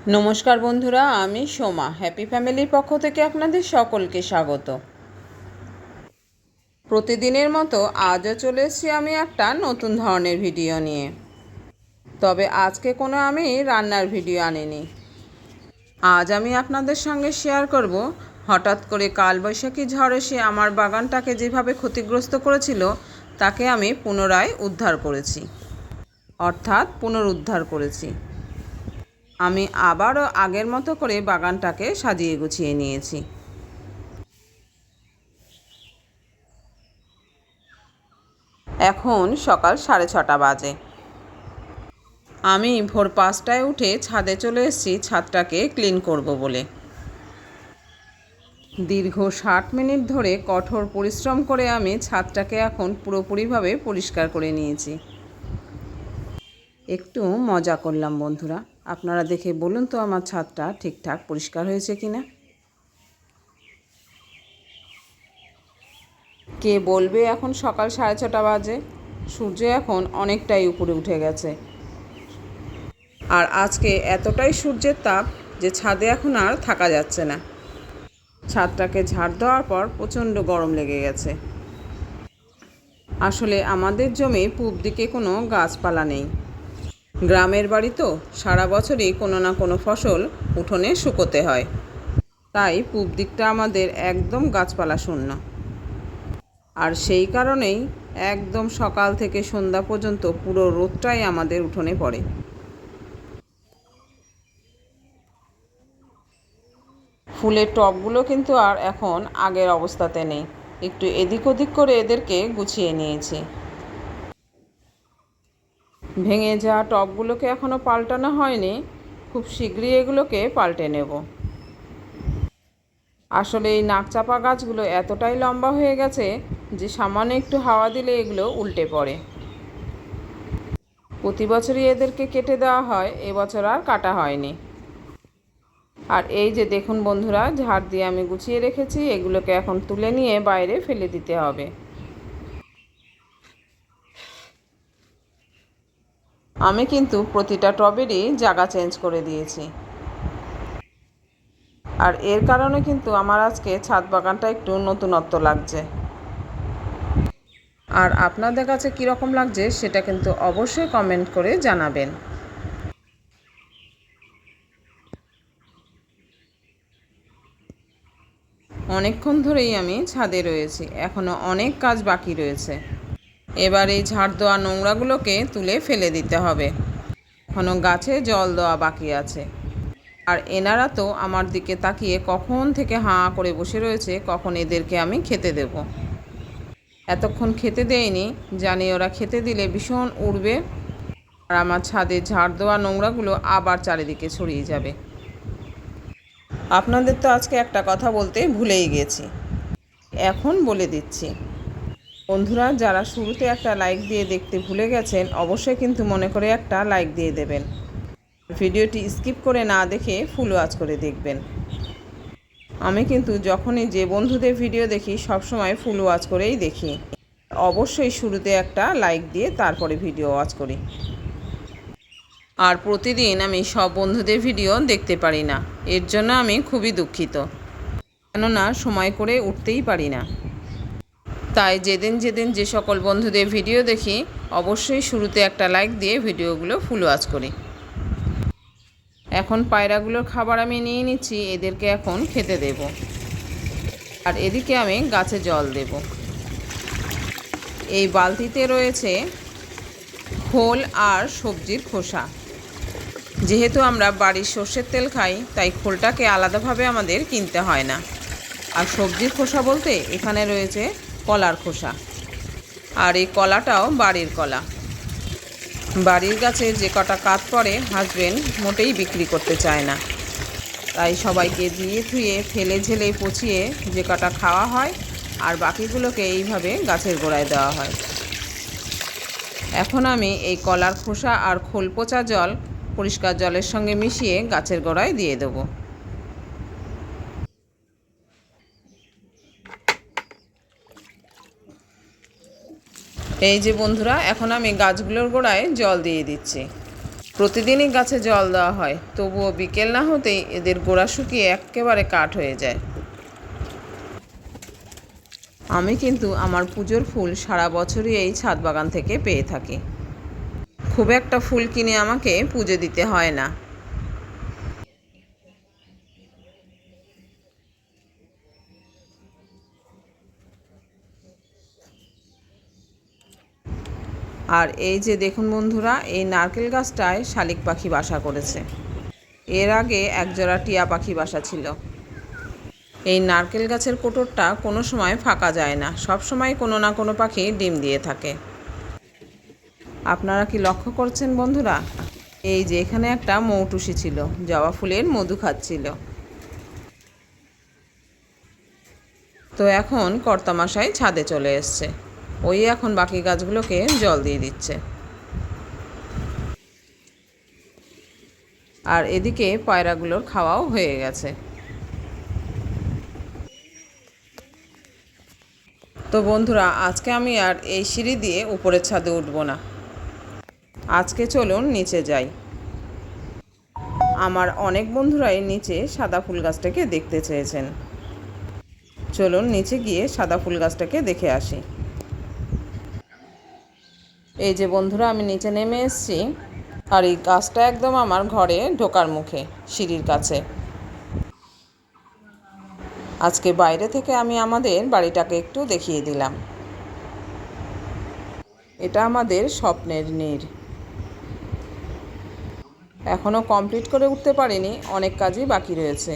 নমস্কার বন্ধুরা, আমি সোমা হ্যাপি ফ্যামিলির পক্ষ থেকে আপনাদের সকলকে স্বাগত। প্রতিদিনের মতো আজও চলে এসেছি আমি একটা নতুন ধরনের ভিডিও নিয়ে। তবে আজকে কোনো আমি রান্নার ভিডিও আনিনি। আজ আমি আপনাদের সঙ্গে শেয়ার করব হঠাৎ করে কালবৈশাখী ঝড় এসে আমার বাগানটাকে যেভাবে ক্ষতিগ্রস্ত করেছিল তাকে আমি পুনরায় উদ্ধার করেছি, অর্থাৎ পুনরুদ্ধার করেছি। আমি আবারও আগের মতো করে বাগানটাকে সাজিয়ে গুছিয়ে নিয়েছি। এখন সকাল 6:30 বাজে। আমি ভোর 5টায় উঠে ছাদে চলে এসেছি ছাদটাকে ক্লিন করব বলে। দীর্ঘ 60 মিনিট ধরে কঠোর পরিশ্রম করে আমি ছাদটাকে এখন পুরোপুরিভাবে পরিষ্কার করে নিয়েছি। একটু মজা করলাম বন্ধুরা, আপনারা দেখে বলুন তো আমার ছাদটা ঠিকঠাক পরিষ্কার হয়েছে কিনা। কে বলবে এখন সকাল 6:30 বাজে, সূর্য এখন অনেকটাই উপরে উঠে গেছে। আর আজকে এতটাই সূর্যের তাপ যে ছাদে এখন আর থাকা যাচ্ছে না। ছাদটাকে ঝাড় দেওয়ার পর প্রচণ্ড গরম লেগে গেছে। আসলে আমাদের জমি পূব দিকে কোনো গাছপালা নেই। গ্রামের বাড়ি তো সারা বছরই কোনো না কোনো ফসল উঠোনে শুকোতে হয়, তাই পূব দিকটা আমাদের একদম গাছপালা শূন্য। আর সেই কারণেই একদম সকাল থেকে সন্ধ্যা পর্যন্ত পুরো রোদটাই আমাদের উঠোনে পড়ে। ফুলের টবগুলো কিন্তু আর এখন আগের অবস্থাতে নেই, একটু এদিক ওদিক করে এদেরকে গুছিয়ে নিয়েছি। ভেঙে যাওয়া টবগুলোকে এখনও পাল্টানো হয়নি, খুব শীঘ্রই এগুলোকে পাল্টে নেব। আসলে এই নাকচাপা গাছগুলো এতটাই লম্বা হয়ে গেছে যে সামান্য একটু হাওয়া দিলে এগুলো উল্টে পড়ে। প্রতি বছরই এদেরকে কেটে দেওয়া হয়, এবছর আর কাটা হয়নি। আর এই যে দেখুন বন্ধুরা, ঝাড় দিয়ে আমি গুছিয়ে রেখেছি, এগুলোকে এখন তুলে নিয়ে বাইরে ফেলে দিতে হবে। আমি কিন্তু প্রতিটা টবেরই জায়গা চেঞ্জ করে দিয়েছি। আর এর কারণে কিন্তু আমার আজকে ছাদ বাগানটা একটু নতুনত্ব লাগছে। আর আপনাদের কাছে কীরকম লাগছে সেটা কিন্তু অবশ্যই কমেন্ট করে জানাবেন। অনেকক্ষণ ধরেই আমি ছাদে রয়েছি, এখনও অনেক কাজ বাকি রয়েছে। এবার এই ঝাড় দেওয়া নোংরাগুলোকে তুলে ফেলে দিতে হবে। এখনও গাছে জল দেওয়া বাকি আছে। আর এনারা তো আমার দিকে তাকিয়ে কখন থেকে হাঁ করে বসে রয়েছে কখন এদেরকে আমি খেতে দেব। এতক্ষণ খেতে দেয়নি, জানি ওরা খেতে দিলে ভীষণ উড়বে আর আমার ছাদে ঝাড় দেওয়া নোংরাগুলো আবার চারিদিকে ছড়িয়ে যাবে। আপনাদের তো আজকে একটা কথা বলতে ভুলেই গেছি, এখন বলে দিচ্ছি। বন্ধুরা, যারা শুরুতে একটা লাইক দিয়ে দেখতে ভুলে গেছেন অবশ্যই কিন্তু মনে করে একটা লাইক দিয়ে দেবেন। ভিডিওটি স্কিপ করে না দেখে ফুল ওয়াচ করে দেখবেন। আমি কিন্তু যখনই যে বন্ধুদের ভিডিও দেখি সবসময় ফুল ওয়াচ করেই দেখি। অবশ্যই শুরুতে একটা লাইক দিয়ে তারপরে ভিডিও ওয়াচ করি। আর প্রতিদিন আমি সব বন্ধুদের ভিডিও দেখতে পারি না, এর জন্য আমি খুবই দুঃখিত, কেননা সময় করে উঠতেই পারি না। তাই যেদিন যেদিন যে সকল বন্ধুদের ভিডিও দেখি অবশ্যই শুরুতে একটা লাইক দিয়ে ভিডিওগুলো ফুল ওয়াচ করি। এখন পায়রাগুলোর খাবার আমি নিয়ে নিচ্ছি, এদেরকে এখন খেতে দেব। আর এদিকে আমি গাছে জল দেব। এই বালতিতে রয়েছে খোল আর সবজির খোসা। যেহেতু আমরা বাড়ির সর্ষের তেল খাই তাই খোলটাকে আলাদাভাবে আমাদের কিনতে হয় না। আর সবজির খোসা বলতে এখানে রয়েছে কলার খোসা। আর এই কলাটাও বাড়ির কলা। বাড়ির গাছে যে কটা কাঠ পড়ে হাজবেন্ড মোটেই বিক্রি করতে চায় না, তাই সবাইকে দিয়ে ধুয়ে ফেলে ঝেলে পচিয়ে যে কটা খাওয়া হয় আর বাকিগুলোকে এইভাবে গাছের গোড়ায় দেওয়া হয়। এখন আমি এই কলার খোসা আর খোল পচা জল পরিষ্কার জলের সঙ্গে মিশিয়ে গাছের গোড়ায় দিয়ে দেব। এই যে বন্ধুরা, এখন আমি গাছগুলোর গোড়ায় জল দিয়ে দিচ্ছি। প্রতিদিনই গাছে জল দেওয়া হয়, তবুও বিকেল না হতেই এদের গোড়া শুকিয়ে একেবারে কাঠ হয়ে যায়। আমি কিন্তু আমার পুজোর ফুল সারা বছরই এই ছাদ বাগান থেকে পেয়ে থাকি। খুব একটা ফুল কিনে আমাকে পুজো দিতে হয় না। আর এই যে দেখুন বন্ধুরা, এই নারকেল গাছটায় শালিক পাখি বাসা করেছে। এর আগে একজোড়া টিয়া পাখি বাসা ছিল। এই নারকেল গাছের কোটরটা কোনো সময় ফাঁকা যায় না, সব সময় কোনো না কোনো পাখি ডিম দিয়ে থাকে। আপনারা কি লক্ষ্য করছেন বন্ধুরা? এই যে এখানে একটা মৌটুসি ছিল, জবা ফুলের মধু খাচ্ছিল। তো এখন কর্তামশাই ছাদে চলে এসছে, ওই এখন বাকি গাছগুলোকে জল দিয়ে দিচ্ছে। আর এদিকে পায়রাগুলোর খাওয়াও হয়ে গেছে। তো বন্ধুরা, আজকে আমি আর এই সিঁড়ি দিয়ে উপরের ছাদে উঠব না। আজকে চলুন নিচে যাই। আমার অনেক বন্ধুরাই নিচে সাদা ফুল গাছটাকে দেখতে চেয়েছেন। চলুন নিচে গিয়ে সাদা ফুল গাছটাকে দেখে আসি। এই যে বন্ধুরা, আমি নিচে নেমে এসেছি। আর এই গাছটা একদম আমার ঘরে ঢোকার মুখে, সিঁড়ির কাছে। আজকে বাইরে থেকে আমি আমাদের বাড়িটাকে একটু দেখিয়ে দিলাম। এটা আমাদের স্বপ্নের নীড়। এখনও কমপ্লিট করে উঠতে পারিনি, অনেক কাজই বাকি রয়েছে।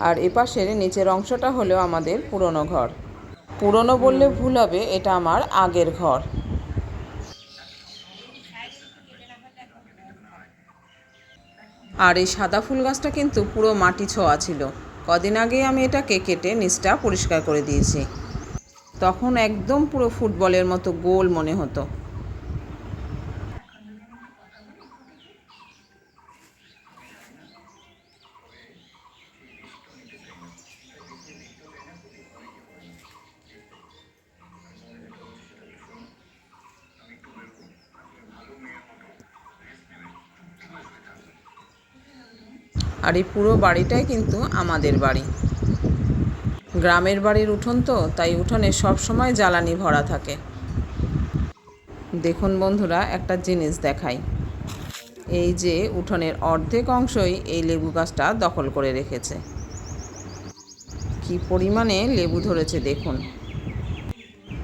আর এপাশের নিচের অংশটা হলো আমাদের পুরনো ঘর। পুরনো বললে ভুল হবে, এটা আমার আগের ঘর। আর এই সাদা ফুল গাছটা কিন্তু পুরো মাটি ছোঁয়া ছিল। কদিন আগেই আমি এটাকে কেটে নিচটা পরিষ্কার করে দিয়েছি। তখন একদম পুরো ফুটবলের মতো গোল মনে হতো। আর এই পুরো বাড়িটাই কিন্তু আমাদের বাড়ি। গ্রামের বাড়ির উঠোন তো, তাই উঠোনে সব সময় জ্বালানি ভরা থাকে। দেখুন বন্ধুরা, একটা জিনিস দেখাই। এই যে উঠোনের অর্ধেক অংশই এই লেবু গাছটা দখল করে রেখেছে। কি পরিমাণে লেবু ধরেছে দেখুন।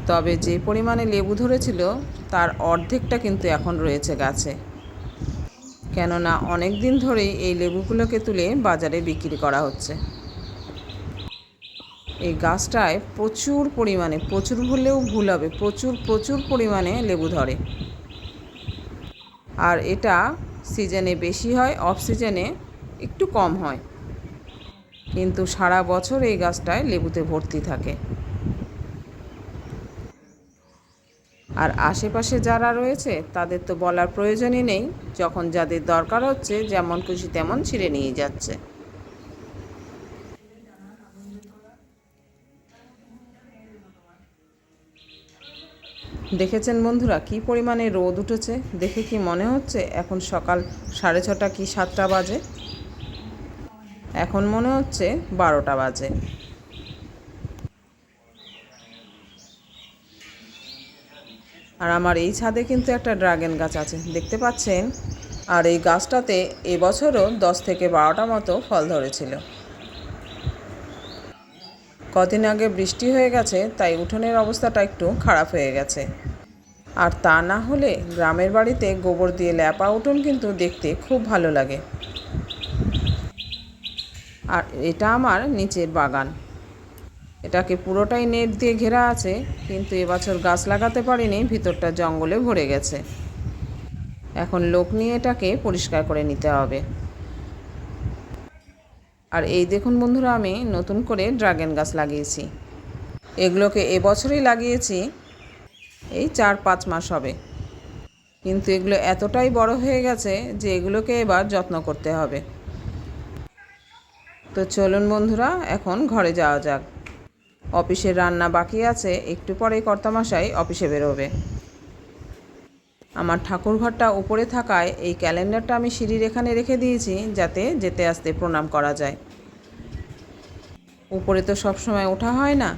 তবে যে পরিমাণে লেবু ধরেছিল তার অর্ধেকটা কিন্তু এখন রয়েছে গাছে। কেননা অনেক দিন ধরেই এই লেবুগুলোকে তুলে বাজারে বিক্রি করা হচ্ছে। এই গাছটায় প্রচুর পরিমাণে, প্রচুর বললেও ভুল হবে, প্রচুর প্রচুর পরিমাণে লেবু ধরে। আর এটা সিজনে বেশি হয়, অফ সিজনে একটু কম হয়, কিন্তু সারা বছর এই গাছটায় লেবুতে ভর্তি থাকে। আর আশেপাশে যারা রয়েছে তাদের তো বলার প্রয়োজনই নেই, যখন যাদের দরকার হচ্ছে যেমন খুশি তেমন ছিঁড়ে নিয়ে যাচ্ছে। দেখেছেন বন্ধুরা কি পরিমাণে রোদ উঠেছে? দেখে কি মনে হচ্ছে এখন সকাল 6:30 কি 7টা বাজে? এখন মনে হচ্ছে 12টা বাজে। আর আমার এই ছাদে কিন্তু একটা ড্রাগন গাছ আছে, দেখতে পাচ্ছেন? আর এই গাছটাতে এবছরও 10 থেকে 12টা মতো ফল ধরেছিল। কদিন আগে বৃষ্টি হয়ে গেছে, তাই উঠোনের অবস্থাটা একটু খারাপ হয়ে গেছে। আর তা না হলে গ্রামের বাড়িতে গোবর দিয়ে ল্যাপা উঠোন কিন্তু দেখতে খুব ভালো লাগে। আর এটা আমার নিচের বাগান। এটাকে পুরোটাই নেট দিয়ে ঘেরা আছে, কিন্তু এবছর গাছ লাগাতে পারিনি, ভিতরটা জঙ্গলে ভরে গেছে। এখন লোক নিয়ে এটাকে পরিষ্কার করে নিতে হবে। আর এই দেখুন বন্ধুরা, আমি নতুন করে ড্রাগন গাছ লাগিয়েছি। এগুলোকে এবছরই লাগিয়েছি, এই 4-5 মাস হবে, কিন্তু এগুলো এতটাই বড় হয়ে গেছে যে এগুলোকে এবার যত্ন করতে হবে। তো চলুন বন্ধুরা, এখন ঘরে যাওয়া যাক। অফিসের রান্না বাকি আছে, একটু পরেই কর্তামশাই অফিসে বেরোবে। আমার ঠাকুরঘরটা উপরে থাকায় এই ক্যালেন্ডারটা আমি সিঁড়ির এখানে রেখে দিয়েছি, যাতে যেতে আসতে প্রণাম করা যায়। উপরে তো সব সময় ওঠা হয় না।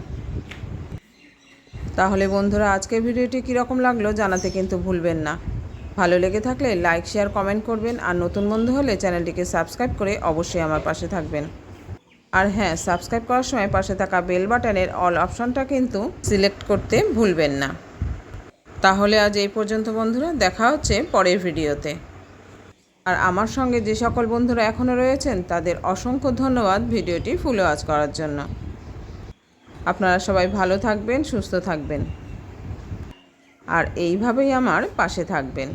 তাহলে বন্ধুরা, আজকের ভিডিওটি কীরকম লাগলো জানাতে কিন্তু ভুলবেন না। ভালো লেগে থাকলে লাইক, শেয়ার, কমেন্ট করবেন। আর নতুন বন্ধু হলে চ্যানেলটিকে সাবস্ক্রাইব করে অবশ্যই আমার পাশে থাকবেন। আর হ্যাঁ, সাবস্ক্রাইব করার সময় পাশে থাকা বেল বাটনের অল অপশনটা কিন্তু সিলেক্ট করতে ভুলবেন না। তাহলে আজ এই পর্যন্ত বন্ধুরা, দেখা হচ্ছে পরের ভিডিওতে। আর আমার সঙ্গে যে সকল বন্ধুরা এখনও রয়েছেন তাদের অসংখ্য ধন্যবাদ ভিডিওটি ফুল ওয়াচ করার জন্য। আপনারা সবাই ভালো থাকবেন, সুস্থ থাকবেন আর এইভাবেই আমার পাশে থাকবেন।